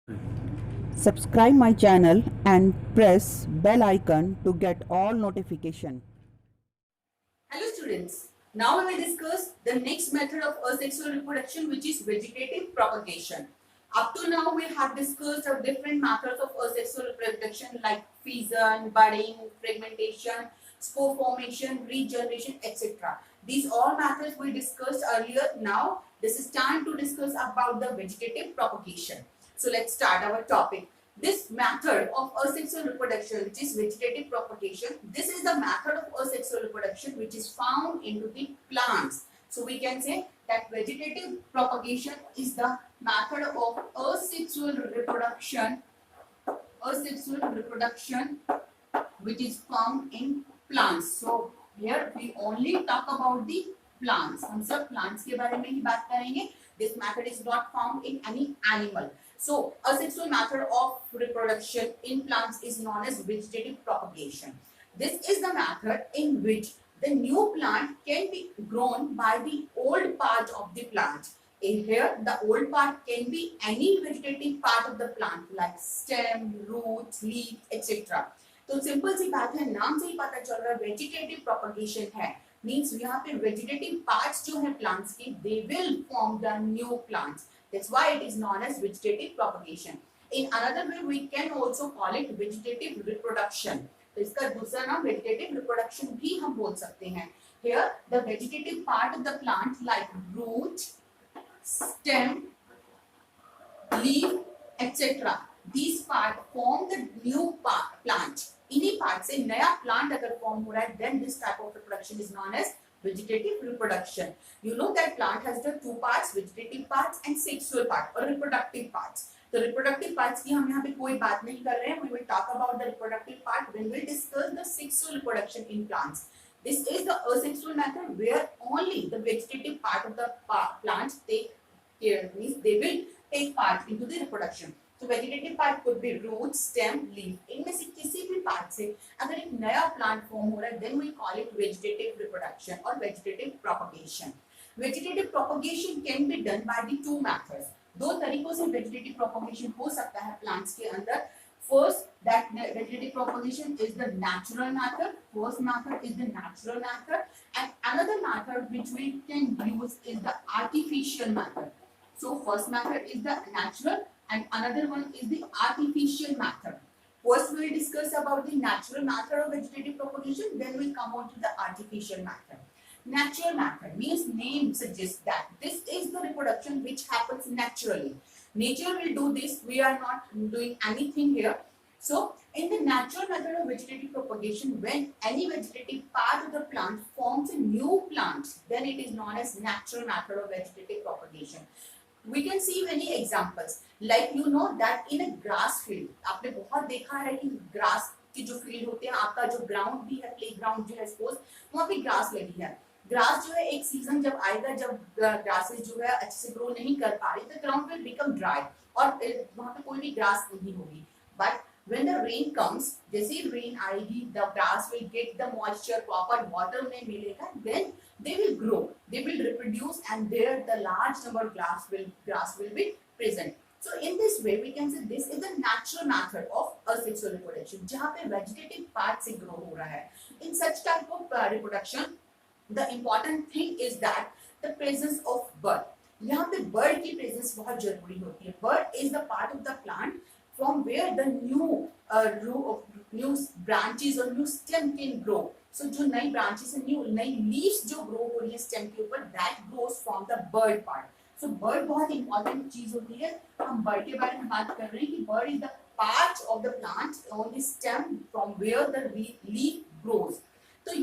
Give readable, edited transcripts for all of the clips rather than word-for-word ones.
Subscribe my channel and press bell icon to get all notification. Hello students, now we will discuss the next method of asexual reproduction, which is vegetative propagation. Up to now we have discussed different methods of asexual reproduction like fission, budding, fragmentation, spore formation, regeneration, etc. These all methods we discussed earlier. Now this is time to discuss about the vegetative propagation. So let's start our topic. This method of asexual reproduction, which is vegetative propagation, this is the method of asexual reproduction which is found into the plants. So we can say that vegetative propagation is the method of asexual reproduction which is found in plants. So here we only talk about the plants. हम सब plants के बारे में ही बात करेंगे. This method is not found in any animal. So asexual method of reproduction in plants is known as vegetative propagation. This is the method in which the new plant can be grown by the old part of the plant. Here the old part can be any vegetative part of the plant like stem, roots, leaf, etc. तो simple सी बात है, नाम से ही पता चल रहा है vegetative propagation है. मींस यहाँ पे वेजिटेटिव पार्ट्स जो है प्लांट्स के, they will form the new plants. That's why it is known as vegetative propagation. In another way we can also call it vegetative reproduction. तो इसका दूसरा नाम वेजिटेटिव रिप्रोडक्शन भी हम बोल सकते हैं. Here the vegetative part of the plant like root, stem, leaf, etc. These part form the new plant. इन्हीं पार्ट से नया प्लांट अगर फॉर्म हो रहा है, then this type of reproduction is known as vegetative reproduction. You know that plant has the two parts, vegetative parts and sexual part or reproductive parts. तो reproductive parts की हम यहाँ पे कोई बात नहीं कर रहे हैं. We will talk about the reproductive part when we discuss the sexual reproduction in plants. This is the asexual method where only the vegetative part of the plants take care, means they will take part into the reproduction. So vegetative part could be root, stem, leaf. इनमें से किसी भी part से अगर एक नया plant form हो रहा है, then we call it vegetative reproduction or vegetative propagation. Vegetative propagation can be done by the two methods. दो तरीकों से vegetative propagation हो सकता है plants के अंदर. First, that vegetative propagation is the natural method. First method is the natural method, and another method which we can use is the artificial method. So first method is the natural, and another one is the artificial method. First, we will discuss about the natural method of vegetative propagation. Then we come on to the artificial method. Natural method means name suggests that this is the reproduction which happens naturally. Nature will do this. We are not doing anything here. So, in the natural method of vegetative propagation, when any vegetative part of the plant forms a new plant, then it is known as natural method of vegetative propagation. We can see many examples. Like you know that in a grass field, आपने बहुत देखा है कि grass की जो field होते हैं, आपका जो ground भी है, playground जो है, suppose वहाँ पे grass लगी है. ग्रास जो है एक सीजन जब आएगा जब ग्रासेस जो है अच्छे से ग्रो नहीं कर पा रही, तो ग्राउंड विल बिकम ड्राई और वहां पे कोई भी ग्रास नहीं होगी. But when the rain comes, जैसे ही रेन आएगी, the grass will get the moisture, proper water उन्हें मिलेगा, then they will grow, they will reproduce, and there the large number of grass will be present. So in this way we can say this is the natural method of asexual reproduction, जहाँ पे vegetative part से grow हो रहा है. In such type of reproduction, the important thing is that the presence of bird. यहाँ पे bird की presence बहुत जरूरी होती है. Bird is the part of the plant from where the new branches or new stem can grow. So जो नई branches and नई leaves जो grow हो रही है stem के ऊपर, that grows from the bird part. So bird बहुत important चीज होती है. हम bird के बारे में बात कर रहे हैं कि bird is the part of the plant on the stem from where the leaf grows. तो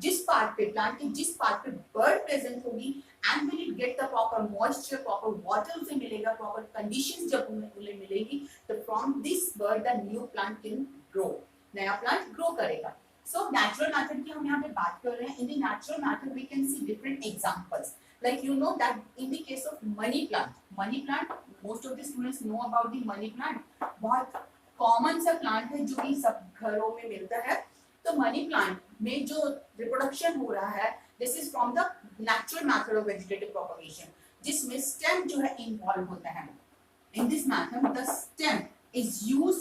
जिस पार्ट पे प्लांट के जिस पार्ट पे बर्ड प्रेजेंट होगी, and will it get the proper moisture, proper water उसे मिलेगा, प्रॉपर कंडीशंस जब उन्हें मिलेगी, तो from this bird the new plant can grow, नया प्लांट ग्रो करेगा. सो नेचुरल मेथड की हम यहाँ पे बात कर रहे हैं. In the natural method we can see different examples. Like you know that in the case of money plant, most of the students know about the money plant. बहुत common सा प्लांट है जो कि सब घरों में मिलता है. तो मनी प्लांट में जो रिप्रोडक्शन हो रहा है, this is from the natural method of vegetative propagation, जिसमें स्टेम जो है इन्वॉल्व होता है. In this method the stem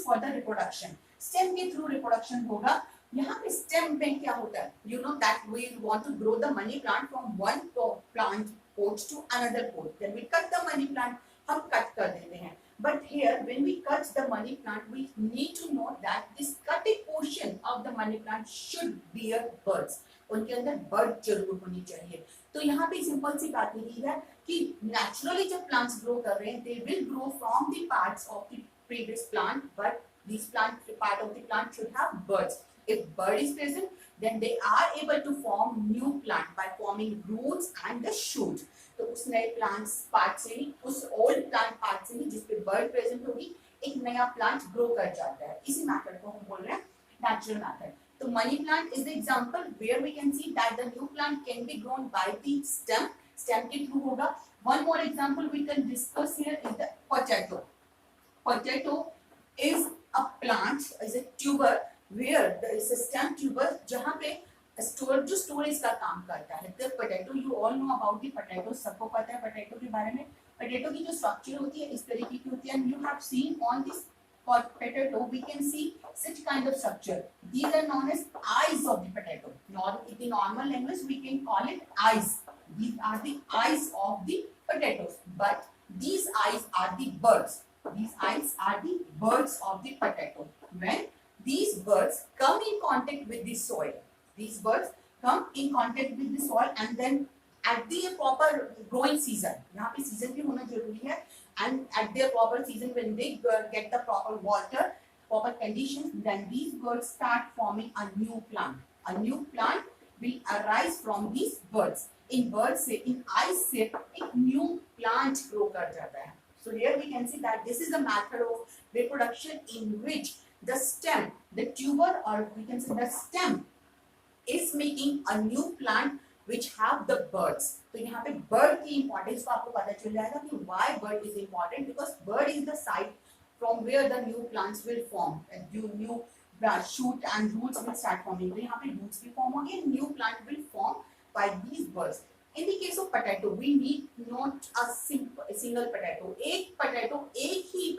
for the reproduction. Stem के थ्रू रिप्रोडक्शन होगा। यहाँ पे स्टेम में क्या होता है, you know that we want to grow the money plant from one plant pouch to another pouch, then we cut the money plant, हम cut कर देते हैं। But here, when we cut the money plant, we need to know that this cutted portion of the money plant should bear buds. उनके अंदर bird जरूर होनी चाहिए। तो यहाँ पे सिंपल सी बात यही है कि नेचुरली जब प्लांट्स ग्रो कर रहे हैं, they will grow from the parts of the previous plant, but this part of the plant should have buds. If bud is present, then they are able to form new plant by forming roots and the shoot. तो उस नए plant part से ही, उस old plant part से ही जिसपे bird present होगी, एक नया प्लांट ग्रो कर जाता है। इसी मेथड को हम बोल रहे हैं नेचुरल मेथड। तो money plant is the example where we can see that the new plant can be grown by the stem, stem के थ्रू होगा। One more example we can discuss here is the potato. Potato is a plant, is a tuber where there is a stem tuber, जहां पे जो storage का काम करता है। The potato, you all know about the potato, सबको पता है पोटैटो के बारे में। पोटैटो की जो स्ट्रक्चर होती है इस तरीके की होती है, and you have seen on this potato we can see such kind of structure. These are known as eyes of the potato. In the normal language we can call it eyes. These are the eyes of the potatoes, but these eyes are the buds. These eyes are the buds of the potato. When these buds come in contact with the soil, these buds come in contact with the soil, and then at the proper growing season, यहाँ पे season भी होना जरूरी है, and at their proper season when they get the proper water, proper conditions, then these buds start forming a new plant. A new plant will arise from these buds. In buds से, in eyes से एक new plant grow कर जाता है। So here we can see that this is the method of reproduction in which the stem, the tuber, or we can say the stem is making a new plant which have the buds. तो यहाँ पे bird की importance को आपको पता चल जाएगा कि why bird is important, because bird is the site from where the new plants will form, and new shoot and roots will start forming. तो यहाँ पे roots भी form होंगे, new plant will form by these birds. In the case of potato, we need not a single potato. एक potato एक ही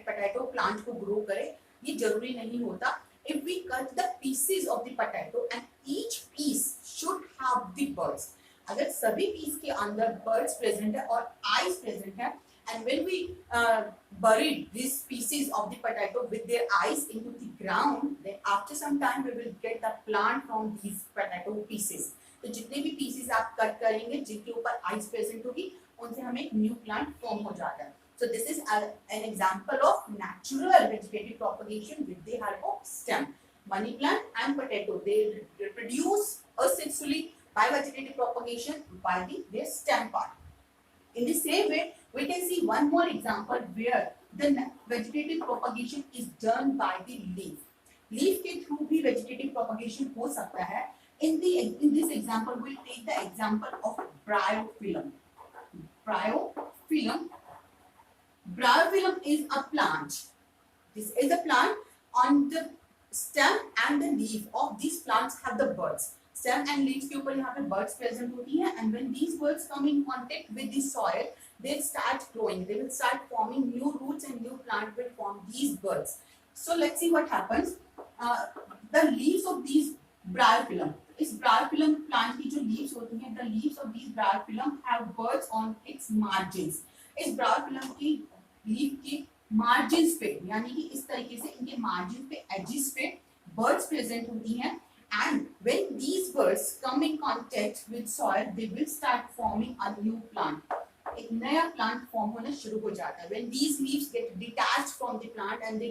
potato plant को grow करे, ये जरूरी नहीं होता। If we cut the pieces of the potato, and each piece should have the buds. अगर सभी piece के अंदर buds present है और eyes present है, and when we buried these pieces of the potato with their eyes into the ground, then after some time we will get the plant from these potato pieces. तो जितने भी pieces आप cut करेंगे, जिनके ऊपर eyes present होगी, उनसे हमें एक new plant form हो जाता है। So this is an example of natural vegetative propagation with the help of stem. Money plant and potato, they reproduce asexually by vegetative propagation by their stem part. In the same way, we can see one more example where the vegetative propagation is done by the leaf. Leaf के through भी vegetative propagation हो सकता है। In this example, we'll take the example of bryophyllum. Bryophyllum. Bryophyllum is a plant. This is a plant. On the stem and the leaf of these plants have the buds. Stem and leaves के ऊपर यहाँ पे buds present होती है, and when these buds come in contact with the soil, they start growing. They will start forming new roots, and new plant will form these buds. So let's see what happens. The leaves of these bryophyllum. इस bryophyllum plant की जो leaves होती हैं, the leaves of these bryophyllum have buds on its margins. इस bryophyllum की leaf के margins पे, यानी कि इस तरीके से इनके मार्जिन पे, एजेस पे बर्ड्स प्रेजेंट होती हैं, and when these buds come in contact with soil, they will start forming a new plant. एक नया प्लांट फॉर्म होना शुरू हो जाता है. When these leaves get detached from the plant and they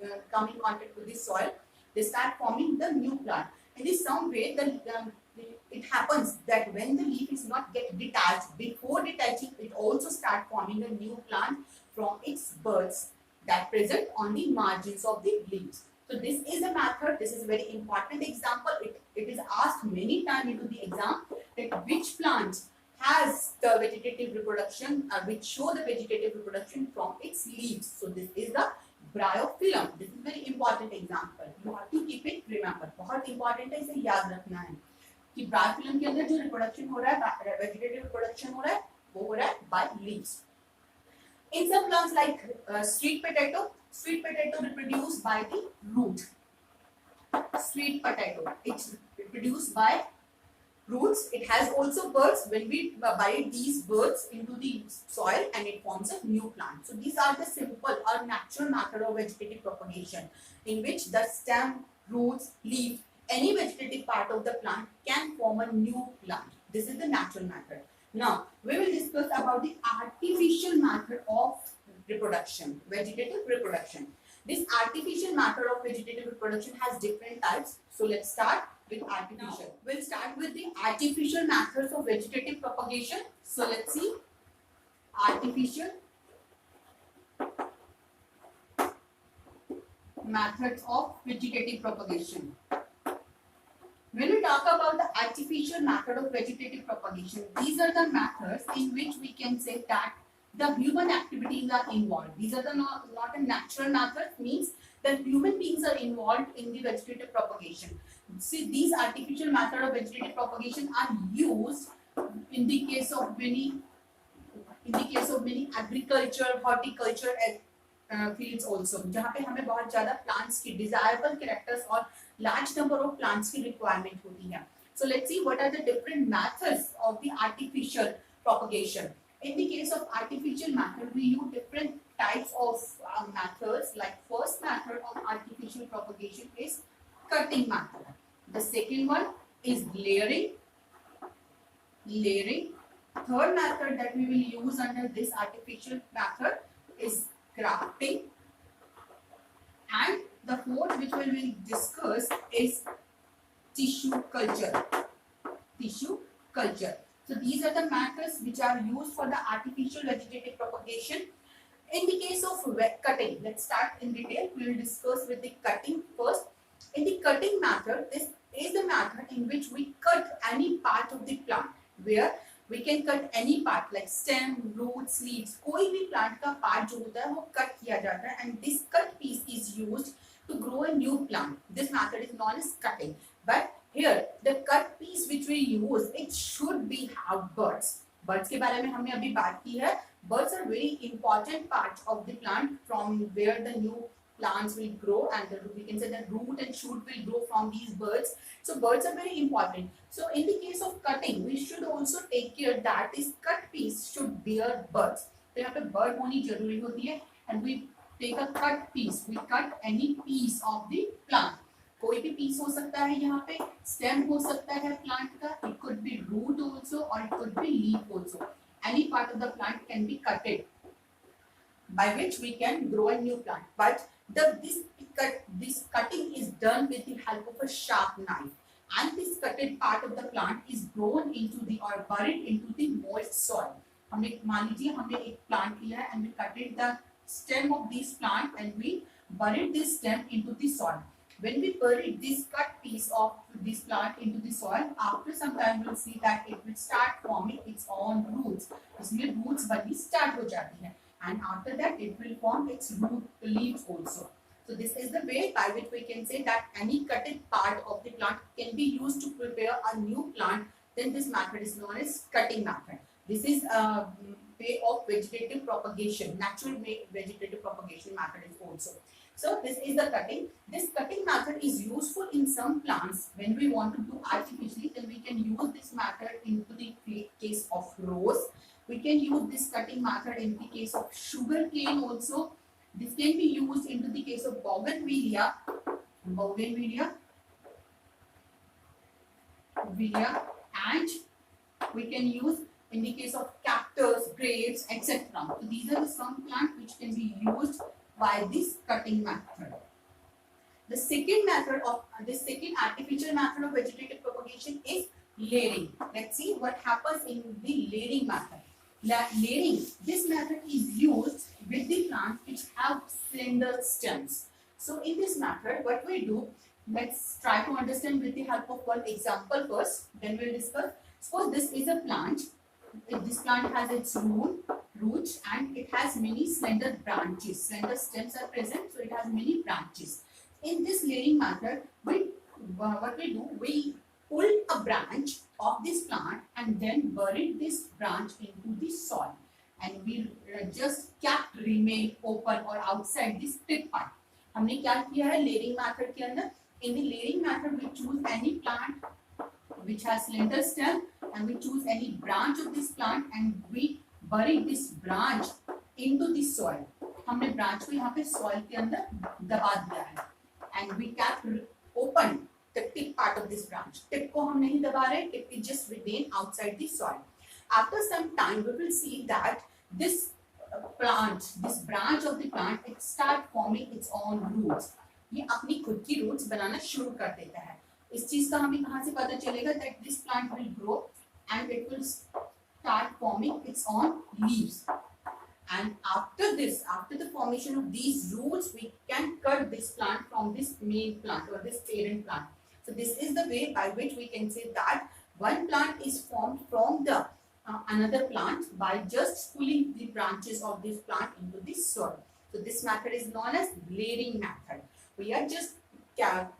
come in contact with the soil, they start forming the new plant. In this some way, it happens that when the leaf is not get detached, before detaching, it also start forming a new plant from its buds that present on the margins of the leaves. So this is a method. This is a very important example. It is asked many times into the exam that which plant has the vegetative reproduction, which show the vegetative reproduction from its leaves. So this is the Bryophyllum. This is very important example. You have to keep it remember. बहुत important है, इसे याद रखना है कि Bryophyllum के अंदर जो reproduction हो रहा है, vegetative reproduction हो रहा है, वो हो रहा है by leaves. In some plants like sweet potato, Sweet potato reproduced by the root. Sweet potato, it's reproduced by roots. It has also buds. When we bury these buds into the soil and it forms a new plant. So these are the simple or natural method of vegetative propagation in which the stem, roots, leaf, any vegetative part of the plant can form a new plant. This is the natural method. Now we will discuss about the artificial method of reproduction, vegetative reproduction. This artificial method of vegetative reproduction has different types. So let's start with artificial. Now, we'll start with the artificial methods of vegetative propagation. So let's see artificial methods of vegetative propagation. When we talk about the artificial method of vegetative propagation, these are the methods in which we can say that the human activities are involved. These are the not a natural method, means that human beings are involved in the vegetative propagation. See, these artificial method of vegetative propagation are used in the case of many agriculture, horticulture fields also, जहाँ पे हमें बहुत ज़्यादा plants की desirable characters और large number of plants की requirement होती है. So let's see what are the different methods of the artificial propagation. In the case of artificial method, we use different types of methods. Like first method of artificial propagation is cutting method. The second one is layering. Third method that we will use under this artificial method is grafting. And the fourth which we will discuss is tissue culture. So these are the methods which are used for the artificial vegetative propagation. In the case of cutting, let's start in detail. We will discuss with the cutting first. In the cutting method, this is the method in which we cut any part of the plant, where we can cut any part like stem, roots, leaves. कोई भी plant का part जो होता है वो cut किया जाता है, and this cut piece is used to grow a new plant. This method is known as cutting. But here the cut piece which we use, it should be have buds. Buds के बारे में हमने अभी बात की है. Buds are very important part of the plant from where the new plants will grow, and we can say that root and shoot will grow from these buds. So buds are very important. So in the case of cutting, we should also take care that this cut piece should bear buds. तो यहाँ पे bud होनी जरूरी होती है, and we take a cut piece. We cut any piece of the plant. कोई भी piece हो सकता है यहाँ पे, stem हो सकता है plant का, it could be root also or it could be leaf also. Any part of the plant can be cutted, by which we can grow a new plant. But this cutting is done with the help of a sharp knife, and this cutted part of the plant is grown into the or buried into the moist soil. हमने मान लीजिए हमने एक plant लिया है and we cutted the stem of this plant and we buried this stem into the soil. When we bury this cut piece of this plant into the soil, after some time we'll see that it will start forming its own roots. इसमें roots बननी start हो जाती है, and after that it will form its root leaves also. So this is the way by which we can say that any cutted part of the plant can be used to prepare a new plant. Then this method is known as cutting method. This is a way of vegetative propagation. Natural vegetative propagation method is also. So this is the cutting. This cutting method is useful in some plants. When we want to do artificially, then we can use this method into the case of rose. We can use this cutting method in the case of sugar cane also. This can be used into the case of bougainvillea, and we can use in the case of cactus, grapes, etc. So these are some plants which can be used by this cutting method. The second artificial method of vegetative propagation is layering. Let's see what happens in the layering method. Layering, this method is used with the plants which have slender stems. So in this method, what we do, let's try to understand with the help of one example first, then we'll discuss. Suppose this is a plant. This plant has its roots and it has many slender branches. Slender stems are present, so it has many branches. In this layering method, what we do, we pull a branch of this plant and then bury this branch into the soil. and we just kept remain open or outside this tip part. हमने क्या किया है layering method के अंदर? In the layering method we choose any plant which has slender stem and we choose any branch of this plant and we bury this branch into the soil. हमने branch को यहाँ पे soil के अंदर दबा दिया है and we kept open the tip part of this branch. Tip को हम नहीं दबा रहे, it will just remain outside the soil. After some time we will see that this this branch of the plant, it start forming its own roots. ये अपनी खुद की roots बनाना शुरू कर देता है. इस चीज का हमें कहाँ से पता चलेगा that this plant will grow and it will start forming its own leaves. And after this, after the formation of these roots, we can cut this plant from this main plant or this parent plant. So this is the way by which we can say that one plant is formed from the another plant by just pulling the branches of this plant into the soil. So this method is known as layering method. We are just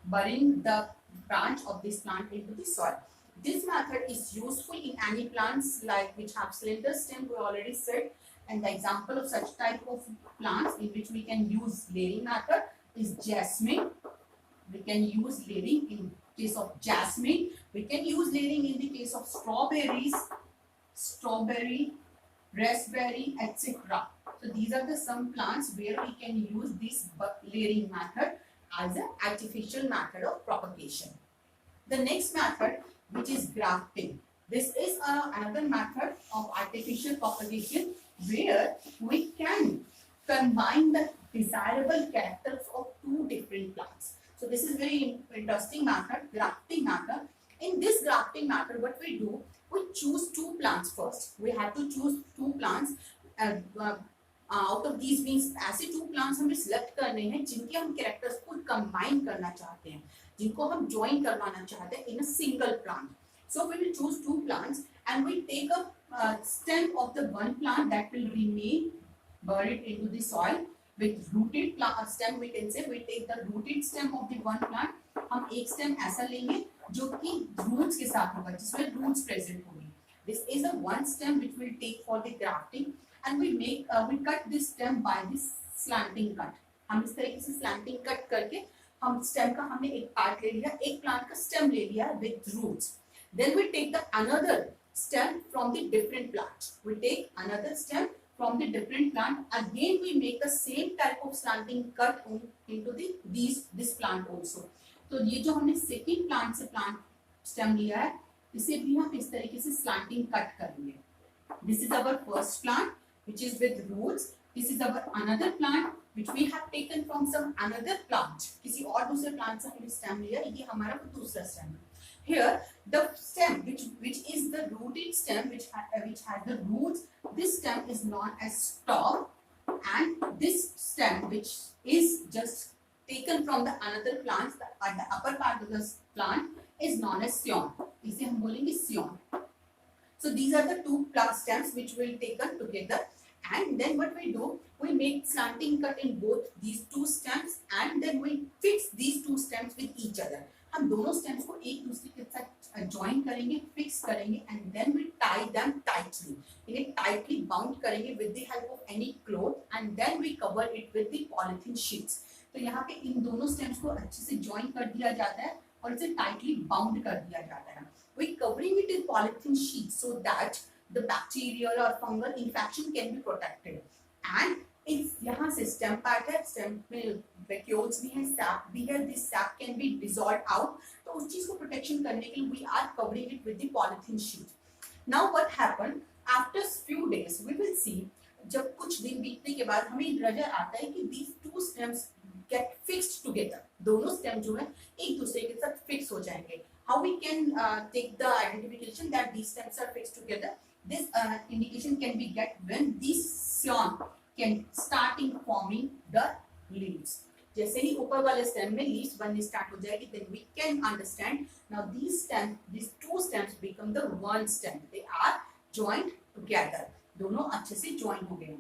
burying the branch of this plant into the soil. This method is useful in any plants like which have slender stem, we already said. And the example of such type of plants in which we can use layering method is jasmine. We can use layering in case of jasmine. We can use layering in the case of strawberries, raspberry, etc. So these are the some plants where we can use this layering method as an artificial method of propagation. The next method, which is grafting. This is another method of artificial propagation where we can combine the desirable characters of two different plants. So this is very interesting method, grafting method. In this grafting method, what we do, we choose two plants first. We have to choose two plants. Out of these means ऐसे two plants हमें select करने हैं जिनके हम characters को combine करना चाहते हैं, जिनको हम join करवाना चाहते हैं in a single plant. So we will choose two plants and we take a stem of the one plant that will remain buried into the soil with rooted stem. We can say we take the rooted stem of the one plant. हम एक stem ऐसा लेंगे जो कि roots के साथ होगा, जिसमें roots present होगी. This is a one stem which we'll take for the grafting, and we cut this stem by this slanting cut. हम इस तरीके से slanting cut करके हम stem का हमने एक part ले लिया, एक plant का stem ले लिया with roots. Then we take the another stem from the different plant. We take another stem from the different plant. Again, we make the same type of slanting cut into this plant also. तो ये जो हमने second plant से plant stem लिया है, इसे भी हम इस तरीके से slanting cut करेंगे. This is our first plant, which is with roots. This is our another plant which we have taken from some another plant. किसी और दूसरे plant से हमने stem लिया, ये हमारा दूसरा stem है. Here, the stem which is the rooted stem which has the roots, this stem is known as stalk, and this stem which is just taken from the another plant, the upper part of the plant is known as scion. इसे हम बोलेंगे scion. So these are the two plant stems which will taken together, and then what we do, we make slanting cut in both these two stems, and then we fix these two stems with each other. हम दोनों stems को एक दूसरे के साथ join करेंगे, fix करेंगे, and then we tie them tightly. इन्हें tightly bound करेंगे with the help of any cloth, and then we cover it with the polythene sheets. तो यहाँ पे इन दोनों stems को अच्छे से join कर दिया जाता है और इसे tightly bound कर दिया जाता है. We covering it in polythene sheets so that the bacterial or fungal infection can be protected. And इस यहाँ से stem part है, stem में vacuoles भी हैं, sap भी है, this sap can be dissolved out. तो उस चीज को protection करने के लिए we are covering it with the polythene sheet. Now what happened? After few days we will see, जब कुछ दिन बीतने के बाद हमें नजर आता है कि these two stems get fixed together. दोनों stem जो है एक दूसरे के साथ fix हो जाएंगे. How we can take the identification that these stems are fixed together? This indication can be get when this scion can starting forming the leaves. जैसे ही ऊपर वाले stem में leaves बनने start हो जाएगी, then we can understand now these two stems become the one stem. They are joined together. दोनों अच्छे से join हो गए.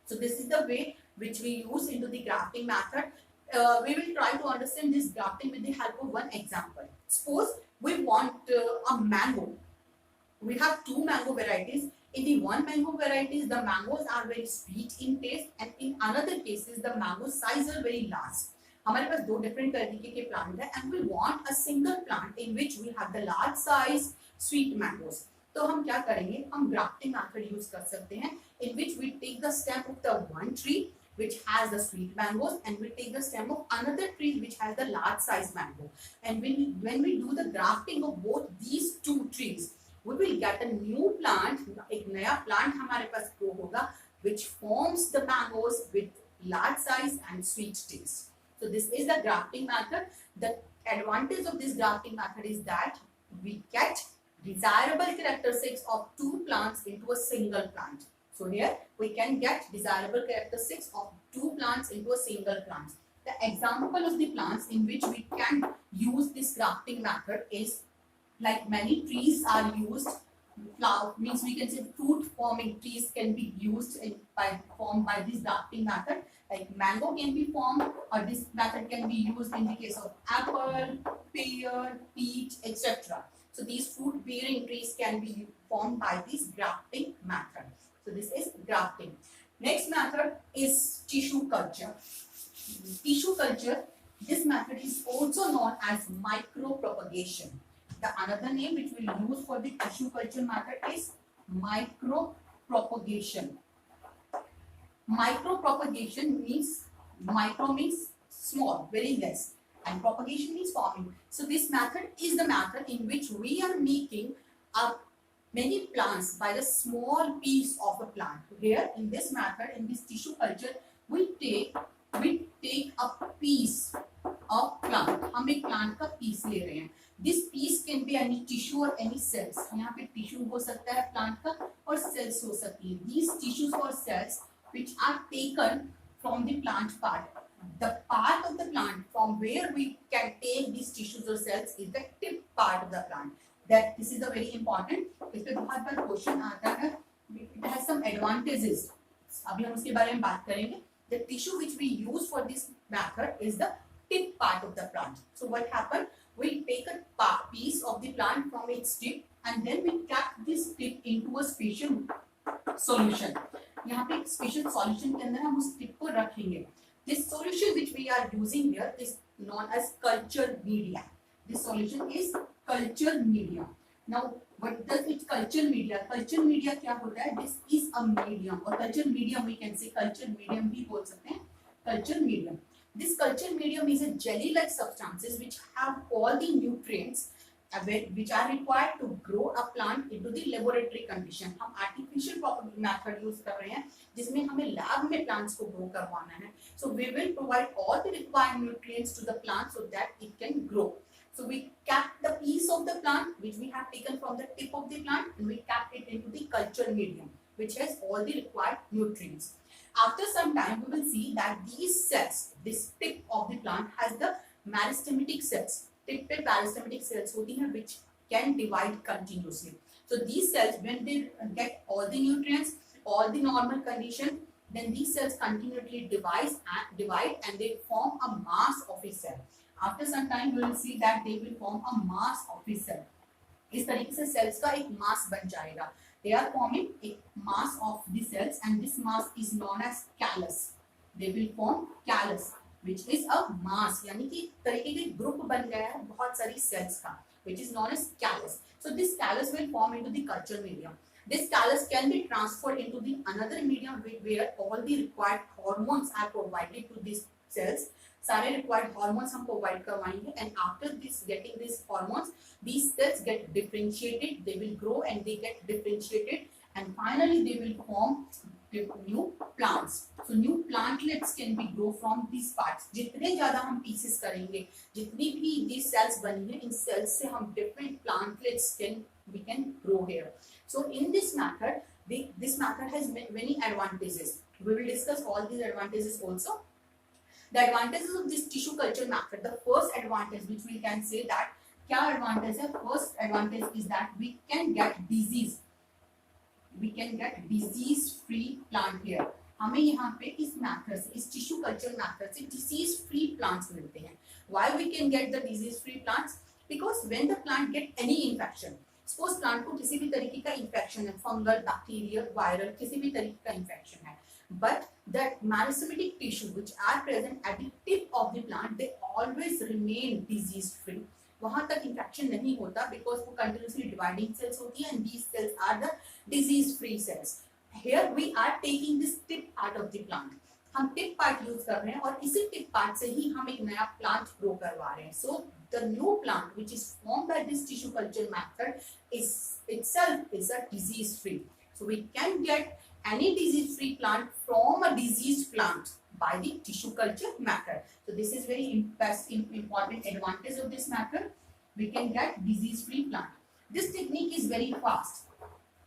So this is the way which we use into the grafting method. We will try to understand this grafting with the help of one example. Suppose we want a mango. We have two mango varieties. In the one mango varieties, the mangoes are very sweet in taste, and in another cases, the mango size are very large. हमारे पास दो different तरीके के plant है, and we want a single plant in which we have the large size sweet mangoes. तो हम क्या करेंगे? हम grafting method use कर सकते हैं, in which we take the stem of the one tree which has the sweet mangoes, and we take the stem of another tree which has the large size mango. And when we do the grafting of both these two trees, we will get a new plant, एक नया plant हमारे पास grow होगा, which forms the mangoes with large size and sweet taste. So this is the grafting method. The advantage of this grafting method is that we get desirable characteristics of two plants into a single plant. So here we can get desirable characteristics of two plants into a single plant. The example of the plants in which we can use this grafting method is like many trees are used. Flower means we can say fruit forming trees can be used formed by this grafting method. Like mango can be formed, or this method can be used in the case of apple, pear, peach, etc. So these fruit bearing trees can be formed by this grafting method. So this is grafting. Next method is tissue culture. Tissue culture, this method is also known as micropropagation. The another name which we will use for the tissue culture method is micropropagation. Micropropagation means, micro means small, very less, and propagation means forming. So this method is the method in which we are making many plants by the small piece of a plant. Here in this method, in this tissue culture, we take a piece of plant. हम एक plant का piece ले रहे हैं. This piece can be any tissue or any cells. यहाँ पे tissue हो सकता है plant का, और cells हो सकती है. These tissues or cells which are taken from the plant part. The part of the plant from where we can take these tissues or cells is the tip part of the plant. That this is a very important. इस पे बहुत बार question आता है. It has some advantages. अभी हम उसके बारे में बात करेंगे. The tissue which we use for this method is the tip part of the plant. So what happens? We take a piece of the plant from its tip, and then we cut this tip into a special solution. यहाँ पे एक special solution के अंदर हम उस tip को रखेंगे. This solution which we are using here is known as culture media. This solution is culture media. Now, what does it culture media? Culture media क्या होता है? This is a medium, or culture medium we can say, culture medium भी बोल सकते हैं. Culture medium. This culture medium is a jelly-like substances which have all the nutrients which are required to grow a plant into the laboratory condition. हम artificial method use कर रहे हैं जिसमें हमें lab में plants को grow करवाना है. So we will provide all the required nutrients to the plant so that it can grow. So we kept the piece of the plant which we have taken from the tip of the plant, and we kept it into the culture medium which has all the required nutrients. After some time, we will see that these cells, this tip of the plant has the meristematic cells. Tip पे meristematic cells होती हैं which can divide continuously. So these cells, when they get all the nutrients, all the normal condition, then these cells continuously divide and they form a mass of a cell. After some time, we will see that they will form a mass of a cell. इस तरीके से cells का एक mass बन जाएगा. They are forming a mass of the cells, and this mass is known as callus. They will form callus, which is a mass. यानी कि तरीके के group बन गया है बहुत सारी cells का, which is known as callus. So this callus will form into the culture medium. This callus can be transferred into the another medium where all the required hormones are provided to these cells. सारे required hormones हम provide करवाएंगे, and after this getting these hormones, these cells get differentiated. They will grow and they get differentiated, and finally they will form new plants. So new plantlets can be grow from these parts. जितने ज़्यादा हम pieces करेंगे, जितनी भी these cells बनी हैं, इन cells से हम different plantlets we can grow here. So in this method, this method has many advantages. We will discuss all these advantages also. The advantages of this tissue culture method. The first advantage which we can say that क्या advantage है? First advantage is that we can get disease. We can get disease-free plant here. हमें यहाँ पे इस method से, इस tissue culture method से disease-free plants मिलते हैं. Why we can get the disease-free plants? Because when the plant get any infection, suppose plant को किसी भी तरीके का इन्फेक्शन है, फंगल, बैक्टीरियल, वायरल, किसी भी तरीके का इन्फेक्शन है, but the meristematic tissue which are present at the tip of the plant, they always remain disease free. वहां तक इन्फेक्शन नहीं होता because वो continuously dividing cells होती है, and these cells are the disease free cells. Here we are taking this tip part of the plant. हम tip part use कर रहे हैं और इसी टिप पार्ट से ही हम एक नया प्लांट ग्रो करवा रहे हैं. सो the new plant which is formed by this tissue culture method is itself is a disease free. So we can get any disease free plant from a diseased plant by the tissue culture method. So this is very important advantage of this method. We can get disease free plant. This technique is very fast.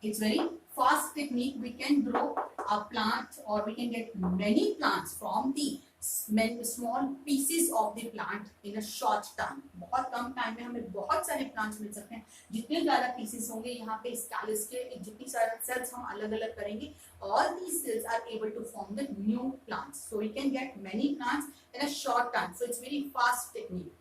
It's very fast technique. We can grow a plant or we can get many plants from the small pieces of the plant in a short time. बहुत कम time में हमें बहुत सारे plants मिल सकते हैं. जितने ज्यादा pieces होंगे यहाँ पे इस कैलस के, जितनी सारे सेल्स हम अलग अलग करेंगे, all these cells are able to form the new plants. So we can get many plants in a short time. So it's very fast technique.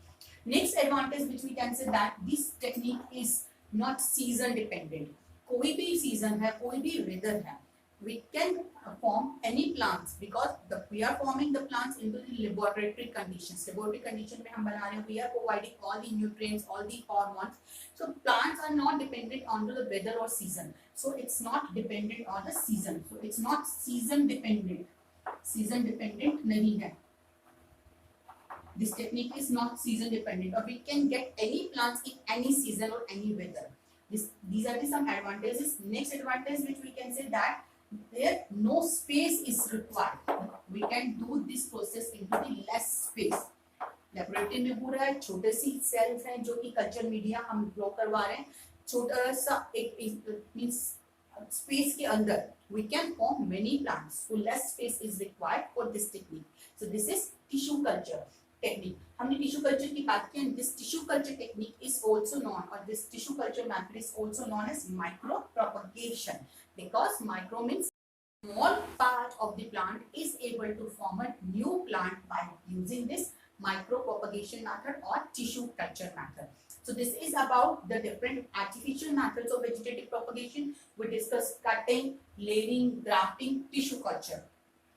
Next advantage which we can say that this technique is not season dependent. कोई भी season है, कोई भी weather है, we can form any plants because we are forming the plants into the laboratory conditions. Laboratory condition में हम बना रहे हैं, we are providing all the nutrients, all the hormones. So plants are not dependent on the weather or season. So it's not dependent on the season. So it's not season dependent. Season dependent नहीं है. This technique is not season dependent, or we can get any plants in any season or any weather. These are some advantages. Next advantage which we can say that there no space is required. We can do this process into the less space. Laboratory में हो रहा है, छोटे सी sales हैं जो कि culture media हम grow करवा रहे हैं, छोटा सा एक मींस स्पेस के अंदर we can form many plants. So less space is required for this technique. So this is tissue culture technique. हमने टिश्यू कल्चर की बात की, and this tissue culture technique is also known, or this tissue culture method is also known as micro propagation, because micro means small part of the plant is able to form a new plant by using this micro propagation method or tissue culture method. So this is about the different artificial methods of vegetative propagation. We discussed cutting, layering, grafting, tissue culture.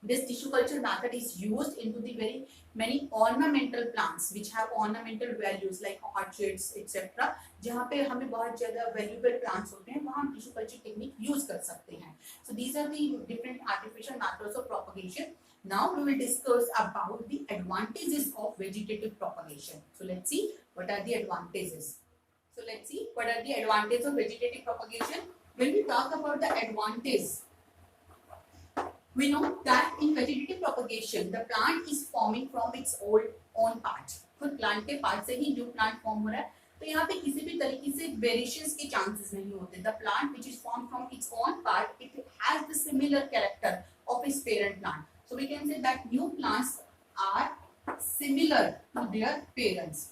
This tissue culture method is used into the very many ornamental plants which have ornamental values like orchids etc. जहाँ पे हमें बहुत ज़्यादा valuable plants होते हैं, वहाँ हम tissue culture technique use कर सकते हैं. So these are the different artificial methods of propagation. Now we will discuss about the advantages of vegetative propagation. So let's see what are the advantages. So let's see what are the advantages of vegetative propagation. When we talk about the advantage, we know that in vegetative propagation the plant is forming from its own part. खुद plant के part से ही new plant form हो रहा है, तो यहाँ पे किसी भी तरीके से variations के chances नहीं होते. The plant which is formed from its own part, it has the similar character of its parent plant. So we can say that new plants are similar to their parents.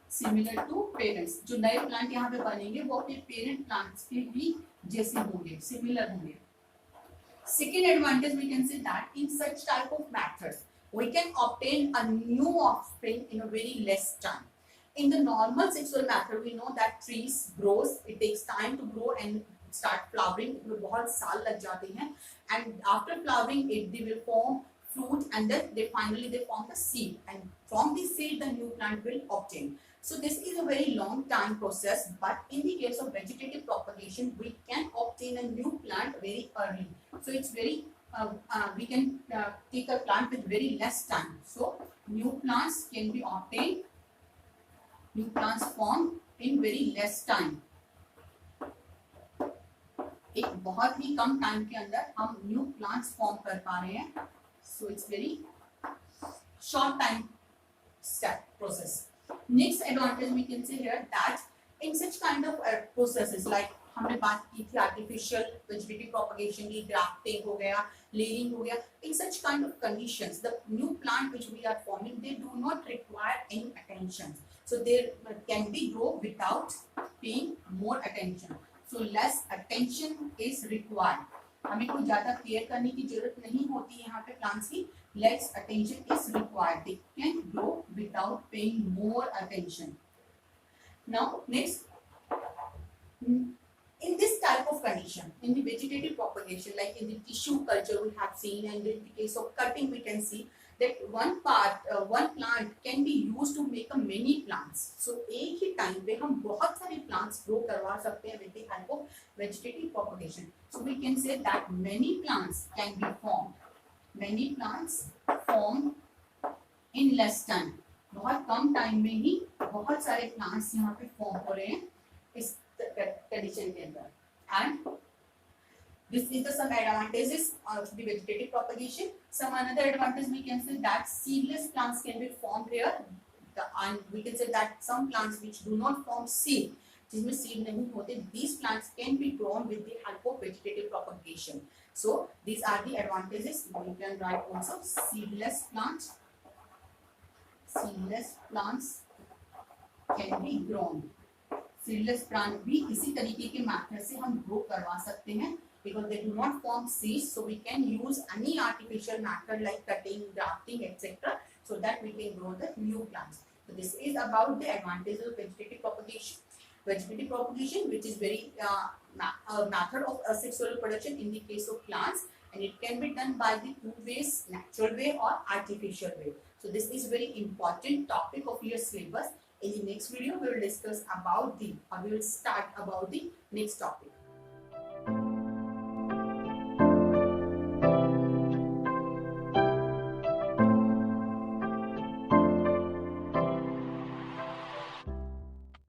Similar to parents. जो नए plant यहाँ पे बनेंगे वो अपने parent plants के भी जैसे होंगे, similar होंगे. Second advantage, we can say that in such type of methods we can obtain a new offspring in a very less time. In the normal sexual method, we know that trees grows, it takes time to grow and start flowering. इसमें बहुत साल लग जाते हैं, and after flowering they will form fruit, and then they form the seed, and from the seed the new plant will obtain. So this is a very long time process, but in the case of vegetative propagation we can obtain a new plant very early. So it's very we can take a plant with very less time. So new plants can be obtained, new plants formed in very less time. एक बहुत ही कम time के अंदर हम new plants form कर पा रहे हैं. So it's very short time step process. Next advantage we can say here that in such kind of processes like हमने बात की थी artificial vegetative propagation की, grafting हो गया, layering हो गया, in such kind of conditions the new plant which we are forming, they do not require any attention. So they can be grow without paying more attention. So less attention is required. हमें कोई ज्यादा care करने की जरूरत नहीं होती है यहाँ पे प्लांट्स की. Less attention is required. They can grow without paying more attention. Now next, in this type of condition, in the vegetative propagation, like in the tissue culture we have seen, and in the case of cutting we can see that one plant can be used to make a many plants. So एक ही time पे हम बहुत सारे plants grow करवा सकते हैं with the help of vegetative propagation. So we can say that many plants can be formed. Many plants formed in less time. बहुत कम time में ही बहुत सारे प्लांट्स यहाँ पे फॉर्म हो रहे हैं इस कंडीशन के अंदर. And this is the some advantages of the vegetative propagation. Some another advantage we can say that seedless plants can be formed here. And we can say that some plants which do not form seed, जिसमें seed नहीं होते, these plants can be grown with the help of vegetative propagation. So these are the advantages. We can write also seedless plants. Seedless plants can be grown. Seedless plant भी इसी तरीके के method से हम grow करवा सकते हैं because they do not form seeds, so we can use any artificial method like cutting, grafting, etc. so that we can grow the new plants. So this is about the advantages of vegetative propagation. Vegetative propagation, which is very method of asexual production in the case of plants, and it can be done by the two ways, natural way or artificial way. So this is very important topic of your syllabus. In the next video, we will discuss about we will start about the next topic.